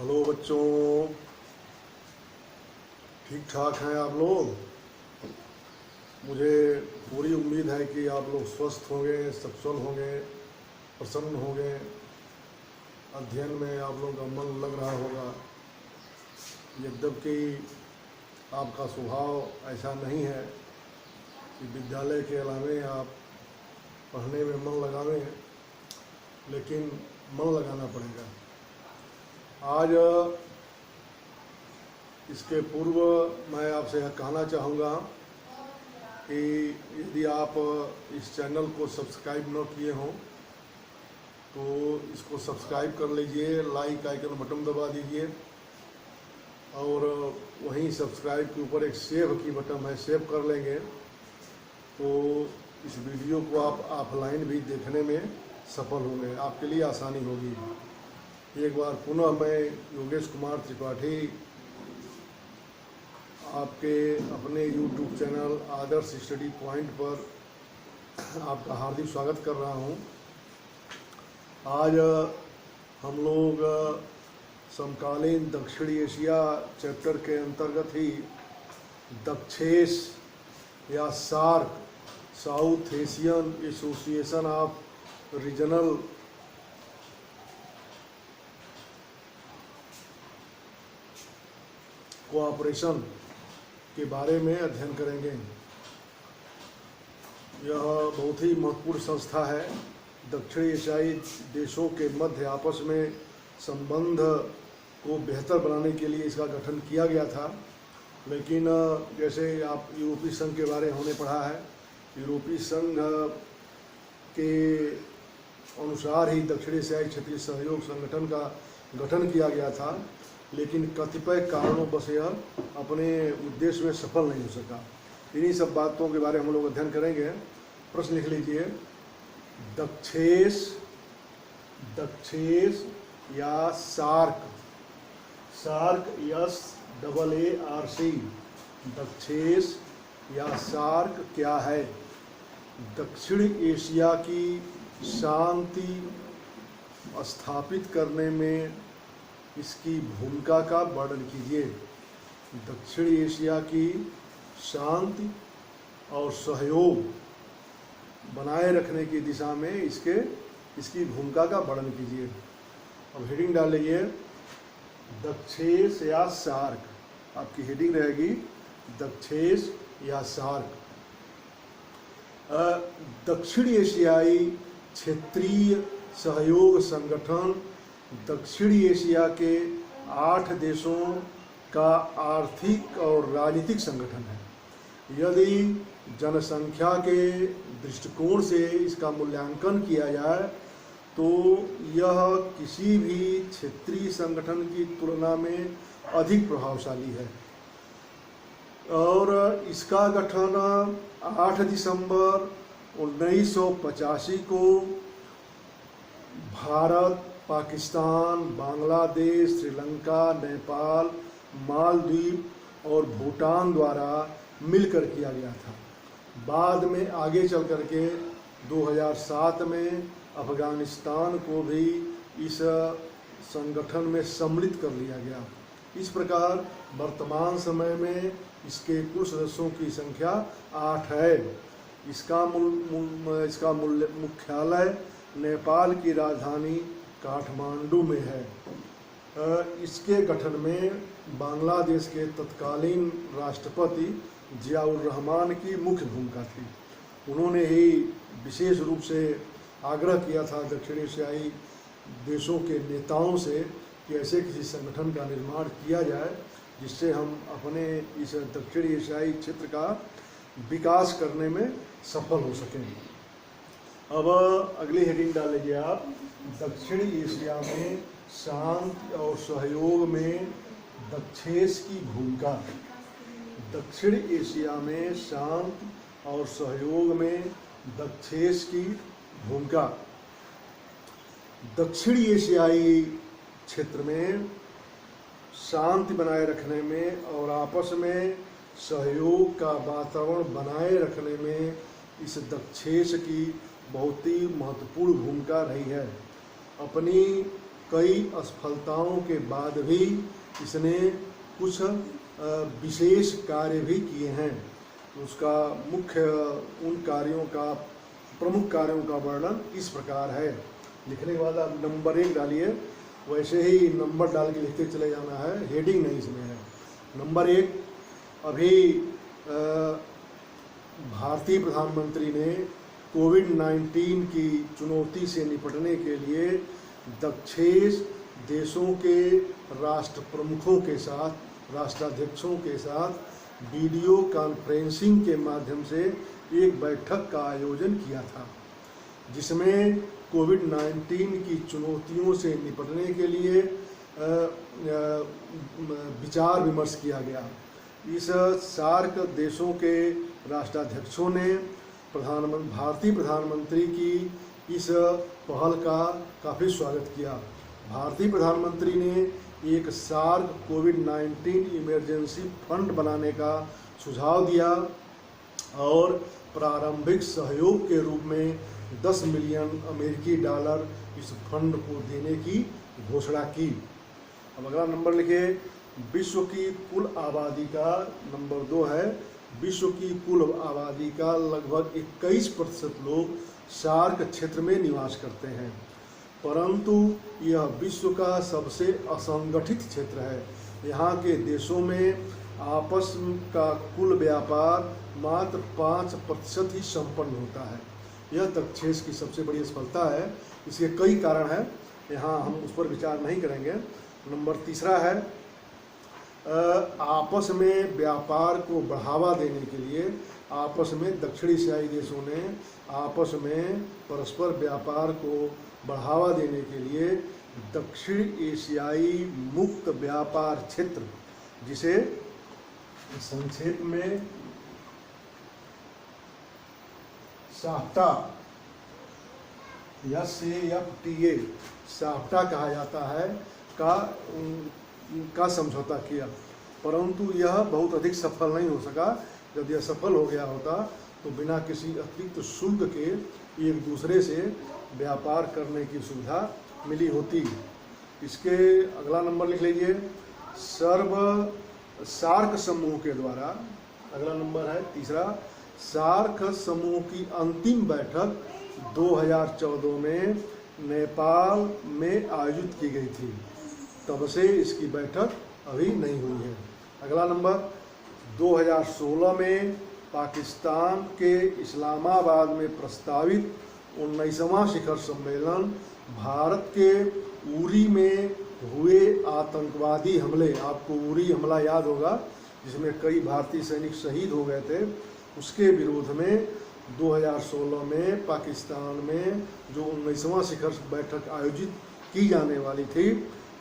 Hello बच्चों, ठीक ठाक हैं आप लोग। मुझे पूरी उम्मीद है कि आप लोग स्वस्थ होंगे, सकुशल होंगे, प्रसन्न होंगे। अध्ययन में आप लोगों का मन लग रहा होगा। यद्यपि आपका स्वभाव ऐसा नहीं है कि विद्यालय के अलावे आप पढ़ने में मन लगावें, लेकिन मन लगाना पड़ेगा। आज इसके पूर्व मैं आपसे यह कहना चाहूँगा कि यदि आप इस चैनल को सब्सक्राइब न किए हों तो इसको सब्सक्राइब कर लीजिए, लाइक आइकन बटन दबा दीजिए और वहीं सब्सक्राइब के ऊपर एक सेव की बटन है, सेव कर लेंगे तो इस वीडियो को आप ऑफलाइन भी देखने में सफल होंगे, आपके लिए आसानी होगी। एक बार पुनः मैं योगेश कुमार त्रिपाठी आपके अपने YouTube चैनल आदर्श स्टडी पॉइंट पर आपका हार्दिक स्वागत कर रहा हूं। आज हम लोग समकालीन दक्षिण एशिया चैप्टर के अंतर्गत ही दक्षेस या SAARC, South Asian Association of Regional Cooperation के बारे में अध्ययन करेंगे। यह बहुत ही महत्वपूर्ण संस्था है। दक्षिण एशियाई देशों के मध्य आपस में संबंध को बेहतर बनाने के लिए इसका गठन किया गया था। लेकिन जैसे आप यूरोपीय संघ के बारे में हमने पढ़ा है, यूरोपीय संघ के अनुसार ही दक्षिण एशियाई क्षेत्रीय सहयोग संगठन का गठन किया गया था, लेकिन कतिपय कारणों बस यह अपने उद्देश्य में सफल नहीं हो सका। इन्हीं सब बातों के बारे में हम लोग अध्ययन करेंगे। प्रश्न लिख लीजिए, दक्षेस या सार्क, सार्क SAARC, दक्षेस या सार्क क्या है? दक्षिण एशिया की शांति स्थापित करने में इसकी भूमिका का वर्णन कीजिए। दक्षिण एशिया की शांति और सहयोग बनाए रखने की दिशा में इसकी भूमिका का वर्णन कीजिए। अब हेडिंग डाल लीजिए, दक्षेस या सार्क। आपकी हेडिंग रहेगी दक्षेस या सार्क। दक्षिण एशियाई क्षेत्रीय सहयोग संगठन दक्षिण एशिया के 8 देशों का आर्थिक और राजनीतिक संगठन है। यदि जनसंख्या के दृष्टिकोण से इसका मूल्यांकन किया जाए तो यह किसी भी क्षेत्रीय संगठन की तुलना में अधिक प्रभावशाली है और इसका गठन 8 दिसंबर 1985 को भारत, पाकिस्तान, बांग्लादेश, श्रीलंका, नेपाल, मालदीव और भूटान द्वारा मिलकर किया गया था। बाद में आगे चल करके 2007 में अफगानिस्तान को भी इस संगठन में सम्मिलित कर लिया गया। इस प्रकार वर्तमान समय में इसके कुल सदस्यों की संख्या 8 है। इसका मुख्यालय नेपाल की राजधानी काठमांडू में है। इसके गठन में बांग्लादेश के तत्कालीन राष्ट्रपति जियाउर रहमान की मुख्य भूमिका थी। उन्होंने ही विशेष रूप से आग्रह किया था दक्षिण एशियाई देशों के नेताओं से कि ऐसे किसी संगठन का निर्माण किया जाए जिससे हम अपने इस दक्षिण एशियाई क्षेत्र का विकास करने में सफल हो सकें। अब अगली हेडिंग डाल लीजिए आप, दक्षिण एशिया में शांति और सहयोग में दक्षेस की भूमिका। दक्षिण एशिया में शांति और सहयोग में दक्षेस की भूमिका। दक्षिण एशियाई क्षेत्र में शांति बनाए रखने में और आपस में सहयोग का वातावरण बनाए रखने में इस दक्षेस की बहुत ही महत्वपूर्ण भूमिका रही है। अपनी कई असफलताओं के बाद भी इसने कुछ विशेष कार्य भी किए हैं। उसका मुख्य उन कार्यों का प्रमुख कार्यों का वर्णन इस प्रकार है। लिखने के बाद आप नंबर 1 डालिए, वैसे ही नंबर डाल के लिखते चले जाना है, हेडिंग नहीं इसमें है। नंबर 1, अभी भारतीय प्रधानमंत्री ने कोविड-19 की चुनौती से निपटने के लिए दक्षेश देशों के राष्ट्र प्रमुखों के साथ, राष्ट्राध्यक्षों के साथ वीडियो कॉन्फ्रेंसिंग के माध्यम से एक बैठक का आयोजन किया था, जिसमें कोविड-19 की चुनौतियों से निपटने के लिए विचार विमर्श किया गया। इस सार्क देशों के राष्ट्राध्यक्षों ने भारतीय प्रधानमंत्री की इस पहल का काफ़ी स्वागत किया। भारतीय प्रधानमंत्री ने एक सार्क कोविड-19 इमरजेंसी फंड बनाने का सुझाव दिया और प्रारंभिक सहयोग के रूप में 10 मिलियन अमेरिकी डॉलर इस फंड को देने की घोषणा की। अब अगला नंबर लिखिए, विश्व की कुल आबादी का, नंबर 2 है, विश्व की कुल आबादी का लगभग 21% लोग सार्क क्षेत्र में निवास करते हैं, परंतु यह विश्व का सबसे असंगठित क्षेत्र है। यहाँ के देशों में आपस का कुल व्यापार मात्र 5% ही संपन्न होता है। यह दक्षेश की सबसे बड़ी असफलता है। इसके कई कारण हैं, यहाँ हम उस पर विचार नहीं करेंगे। नंबर 3 है, आपस में व्यापार को बढ़ावा देने के लिए आपस में दक्षिण एशियाई देशों ने आपस में परस्पर व्यापार को बढ़ावा देने के लिए दक्षिण एशियाई मुक्त व्यापार क्षेत्र, जिसे संक्षेप में साफ्टा या CFTA साफ्टा कहा जाता है का समझौता किया, परंतु यह बहुत अधिक सफल नहीं हो सका। जब यह सफल हो गया होता तो बिना किसी अतिरिक्त शुल्क के एक दूसरे से व्यापार करने की सुविधा मिली होती। इसके अगला नंबर लिख लीजिए, सार्क समूह के द्वारा, अगला नंबर है 3, सार्क समूह की अंतिम बैठक 2014 में नेपाल में आयोजित की गई थी, तब से इसकी बैठक अभी नहीं हुई है। अगला नंबर 2016 में पाकिस्तान के इस्लामाबाद में प्रस्तावित 19वां शिखर सम्मेलन भारत के उरी में हुए आतंकवादी हमले, आपको उरी हमला याद होगा जिसमें कई भारतीय सैनिक शहीद हो गए थे, उसके विरोध में 2016 में पाकिस्तान में जो 19वां शिखर बैठक आयोजित की जाने वाली थी,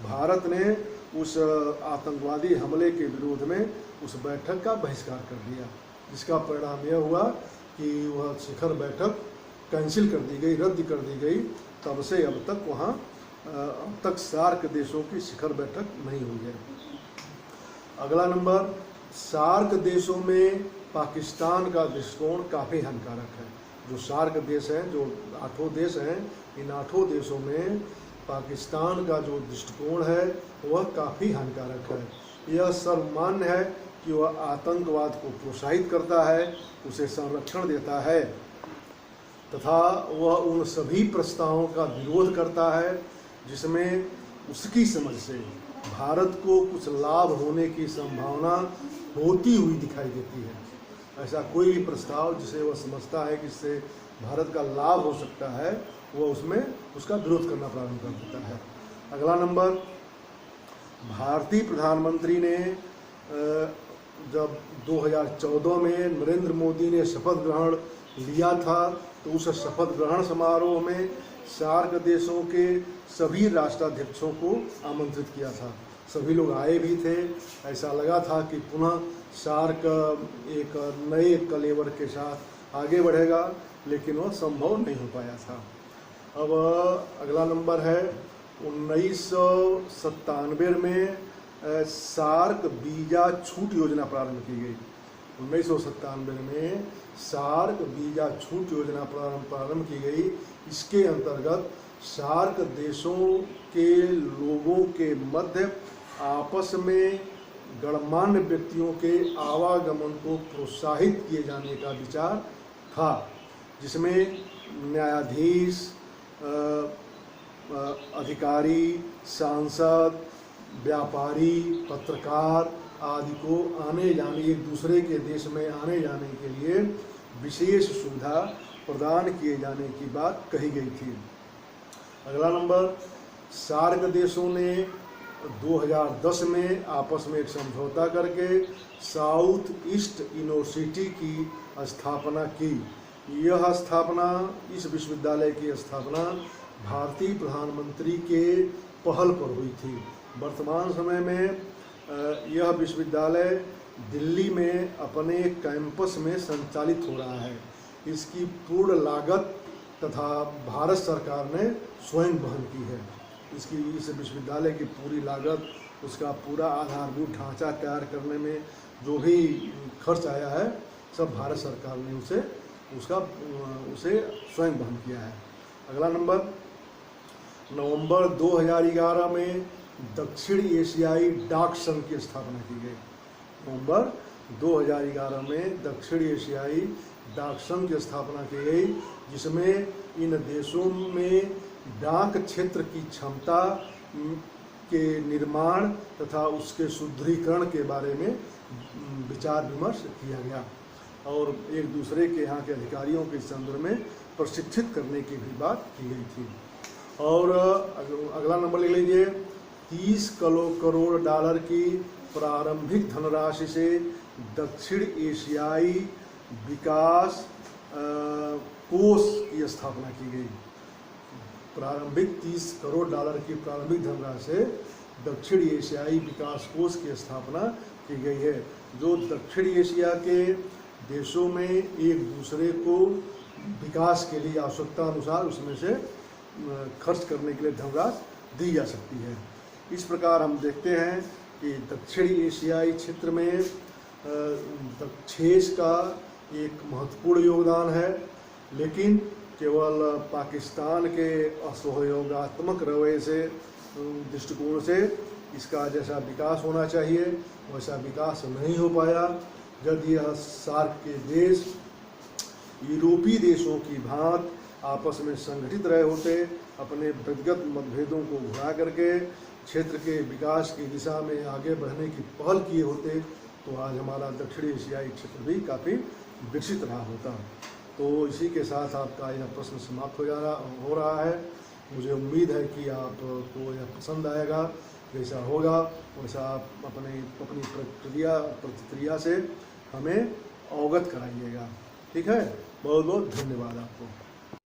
भारत ने उस आतंकवादी हमले के विरोध में उस बैठक का बहिष्कार कर दिया, जिसका परिणाम यह हुआ कि वह शिखर बैठक कैंसिल कर दी गई, रद्द कर दी गई। तब से अब तक वहाँ अब तक सार्क देशों की शिखर बैठक नहीं हुई है। अगला नंबर, सार्क देशों में पाकिस्तान का दृष्टिकोण काफ़ी हानिकारक है। जो सार्क देश हैं, जो 8 देश हैं, इन 8 देशों में पाकिस्तान का जो दृष्टिकोण है वह काफ़ी हानिकारक है। यह सर्वमान्य है कि वह आतंकवाद को प्रोत्साहित करता है, उसे संरक्षण देता है तथा वह उन सभी प्रस्तावों का विरोध करता है जिसमें उसकी समझ से भारत को कुछ लाभ होने की संभावना होती हुई दिखाई देती है। ऐसा कोई भी प्रस्ताव जिसे वह समझता है कि इससे भारत का लाभ हो सकता है, वह उसमें उसका विरोध करना प्रारंभ कर देता है। अगला नंबर, भारतीय प्रधानमंत्री ने जब 2014 में नरेंद्र मोदी ने शपथ ग्रहण लिया था तो उस शपथ ग्रहण समारोह में सार्क देशों के सभी राष्ट्राध्यक्षों को आमंत्रित किया था। सभी लोग आए भी थे। ऐसा लगा था कि पुनः सार्क एक नए कलेवर के साथ आगे बढ़ेगा, लेकिन वह संभव नहीं हो पाया था। अब अगला नंबर है 1997 में सार्क वीज़ा छूट योजना प्रारंभ की गई। 1997 में सार्क वीज़ा छूट योजना प्रारंभ की गई। इसके अंतर्गत सार्क देशों के लोगों के मध्य आपस में गणमान्य व्यक्तियों के आवागमन को प्रोत्साहित किए जाने का विचार था, जिसमें न्यायाधीश, अधिकारी, सांसद, व्यापारी, पत्रकार आदि को आने जाने, एक दूसरे के देश में आने जाने के लिए विशेष सुविधा प्रदान किए जाने की बात कही गई थी। अगला नंबर, सार्क देशों ने 2010 में आपस में एक समझौता करके साउथ ईस्ट यूनिवर्सिटी की स्थापना की। यह स्थापना, इस विश्वविद्यालय की स्थापना भारतीय प्रधानमंत्री के पहल पर हुई थी। वर्तमान समय में यह विश्वविद्यालय दिल्ली में अपने कैंपस में संचालित हो रहा है। इसकी पूर्ण लागत तथा भारत सरकार ने स्वयं वहन की है। इस विश्वविद्यालय की पूरी लागत, उसका पूरा आधारभूत ढांचा तैयार करने में जो भी खर्च आया है, सब भारत सरकार ने उसे स्वयं वहन किया है। अगला नंबर, नवंबर 2011 में दक्षिण एशियाई डाक संघ की स्थापना की गई। नवंबर 2011 में दक्षिण एशियाई डाक संघ की स्थापना की गई, जिसमें इन देशों में डाक क्षेत्र की क्षमता के निर्माण तथा उसके सुदृढ़ीकरण के बारे में विचार विमर्श किया गया और एक दूसरे के यहाँ के अधिकारियों के संदर्भ में प्रशिक्षित करने की भी बात की गई थी। और अगला नंबर ले लीजिए, 30 करोड़ डॉलर की प्रारंभिक धनराशि से दक्षिण एशियाई विकास कोष की स्थापना की गई। प्रारंभिक 30 करोड़ डॉलर की प्रारंभिक धनराशि से दक्षिण एशियाई विकास कोष की स्थापना की गई है, जो दक्षिण एशिया के देशों में एक दूसरे को विकास के लिए आवश्यकता अनुसार उसमें से खर्च करने के लिए धनराशि दी जा सकती है। इस प्रकार हम देखते हैं कि दक्षिण एशियाई क्षेत्र में दक्षेश का एक महत्वपूर्ण योगदान है, लेकिन केवल पाकिस्तान के असहयोगात्मक रवैये से दृष्टिकोण से इसका जैसा विकास होना चाहिए वैसा विकास नहीं हो पाया। यदि यह सार्क के देश यूरोपीय देशों की भांति आपस में संगठित रहे होते, अपने व्यक्तिगत मतभेदों को भुला करके क्षेत्र के विकास की दिशा में आगे बढ़ने की पहल किए होते, तो आज हमारा दक्षिण एशियाई क्षेत्र भी काफ़ी विकसित रहा होता। तो इसी के साथ आपका यह प्रश्न समाप्त हो रहा है। मुझे उम्मीद है कि आपको यह पसंद आएगा। जैसा होगा वैसा आप अपनी प्रतिक्रिया से हमें अवगत कराइएगा। ठीक है, बहुत बहुत धन्यवाद आपको।